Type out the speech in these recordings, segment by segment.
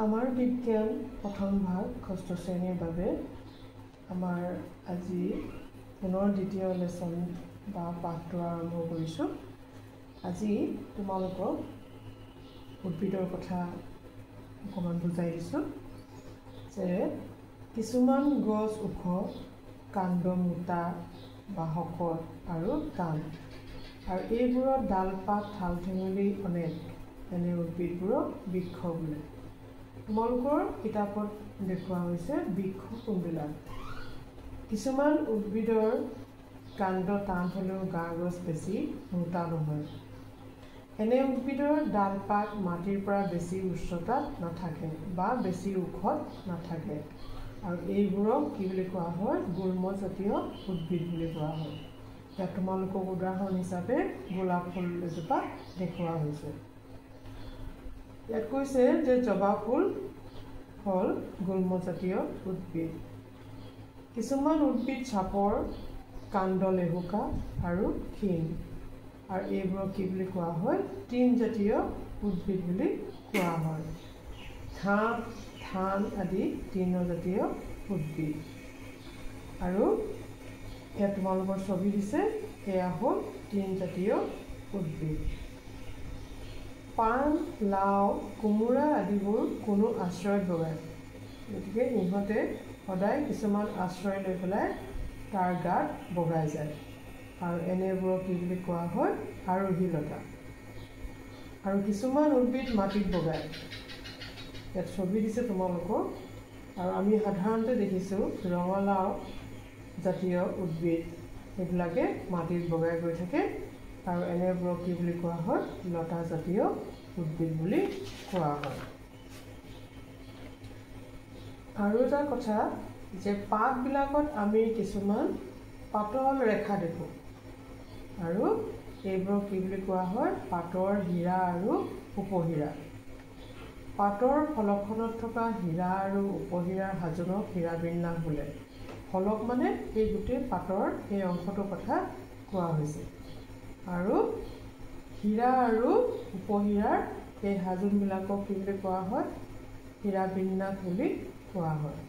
আমাৰ বিজ্ঞান প্ৰথম ভাগ ষষ্ঠ শ্ৰেণীৰ বাবে আমাৰ আজি পুনৰ দ্বিতীয় লেসন বা পাঠটো আৰম্ভ কৰিছোঁ। আজি তোমালোকক উদ্ভিদৰ কথা অকণমান বুজাই দিছোঁ যে কিছুমান গছ ওখ, কাণ্ড মোটা বা শকত আৰু টান, আৰু এইবোৰৰ ডাল পাত ঠাল ঠেঙুলি অনেক, এনে উদ্ভিদবোৰক বৃক্ষ বোলে। তোমালোকৰ কিতাপত দেখুওৱা হৈছে বৃক্ষ কোনবিলাক। কিছুমান উদ্ভিদৰ কাণ্ড টান হ'লেও গা গছ বেছি মোটা নহয়। এনে উদ্ভিদৰ ডাল পাত মাটিৰ পৰা বেছি উচ্চতাত নাথাকে বা বেছি ওখত নাথাকে, আৰু এইবোৰক কি বুলি কোৱা হয়? গুল্মজাতীয় উদ্ভিদ বুলি কোৱা হয়। ইয়াত তোমালোকক উদাহৰণ হিচাপে গোলাপ ফুল এজোপা দেখুওৱা হৈছে। ইয়াত কৈছে যে জবা ফুল হ'ল গুল্মজাতীয় উদ্ভিদ। কিছুমান উদ্ভিদ চাপৰ, কাণ্ড লেহুকা আৰু ক্ষীণ, আৰু এইবোৰক কি বুলি কোৱা হয়? তৃণজাতীয় উদ্ভিদ বুলি কোৱা হয়। ঘাঁহ, ধান আদি তৃণজাতীয় উদ্ভিদ। আৰু ইয়াত তোমালোকৰ ছবি দিছে, এয়া হ'ল তৃণজাতীয় উদ্ভিদ। পাণ, লাও, কোমোৰা আদিবোৰ কোনো আশ্ৰয়ত বগায়, গতিকে ইহঁতে সদায় কিছুমান আশ্ৰয় লৈ পেলাই তাৰ গাত বগাই যায়, আৰু এনেবোৰক কি বুলি কোৱা হয়? আৰোহী লতা। আৰু কিছুমান উদ্ভিদ মাটিত বগায়। ইয়াত ছবি দিছে তোমালোকৰ, আৰু আমি সাধাৰণতে দেখিছোঁ ৰঙালাও জাতীয় উদ্ভিদ সেইবিলাকে মাটিত বগাই গৈ থাকে, আৰু এনেবোৰক কি বুলি কোৱা হয়? লতা জাতীয় উদ্ভিদ বুলি কোৱা হয়। আৰু এটা কথা যে পাতবিলাকত আমি কিছুমান পাতল ৰেখা দেখোঁ, আৰু এইবোৰক কি বুলি কোৱা হয়? পাতৰ হীৰা আৰু উপহীৰা। পাতৰ ফলকখনত থকা হীৰা আৰু উপহীৰাৰ হাজোনক হীৰাবিন্যাস বোলে। ফলক মানে এই গোটেই পাতৰ এই অংশটোৰ কথা কোৱা হৈছে, আৰু হীৰা আৰু উপহীৰাৰ এই হাজোনবিলাকক কি বুলি কোৱা হয়? হীৰাবিন্যাস বুলি কোৱা হয়।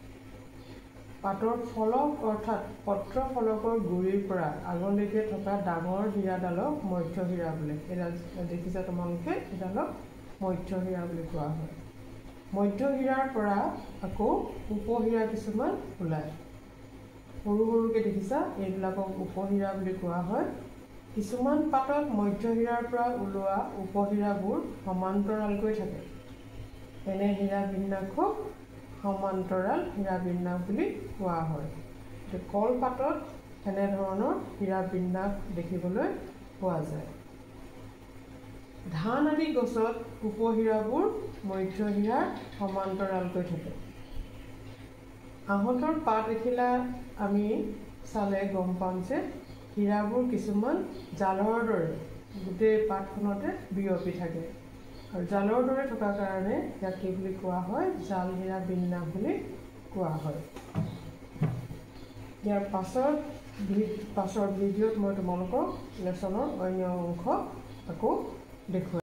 পাতৰ ফলক অৰ্থাৎ পত্ৰ ফলকৰ গুৰিৰ পৰা আগলৈকে থকা ডাঙৰ হীৰাডালক মধ্যহীৰা বোলে। এডাল দেখিছা তোমালোকে, এডালক মধ্যহীৰা বুলি কোৱা হয়। মধ্যহীৰাৰ পৰা আকৌ উপহীৰা কিছুমান ওলায়, সৰু সৰুকৈ দেখিছা, এইবিলাকক উপহীৰা বুলি কোৱা হয়। কিছুমান পাতত মধ্যহীৰাৰ পৰা ওলোৱা উপহীৰাবোৰ সমান্তৰালকৈ থাকে, এনে হীৰাবিন্যাসক সমান্তৰাল হীৰাবিন্যাস বুলি কোৱা হয়। কলপাতত এনেধৰণৰ হীৰাবিন্যাস দেখিবলৈ পোৱা যায়। ধান আদি গছত উপহীৰাবোৰ মধ্যহীৰাৰ সমান্তৰালকৈ থাকে। আহঁতৰ পাত এখিলা আমি চালে গম পাম যে হীৰাবোৰ কিছুমান জালৰ দৰে গোটেই পাতখনতে বিয়পি থাকে, আৰু জালৰ দৰে থকাৰ কাৰণে ইয়াক কি বুলি কোৱা হয়? জাল হীৰাবিন্যাস বুলি কোৱা হয়। ইয়াৰ পাছৰ ভিডিঅ'ত মই তোমালোকক লেচনৰ অন্য অংশ আকৌ দেখুৱাম।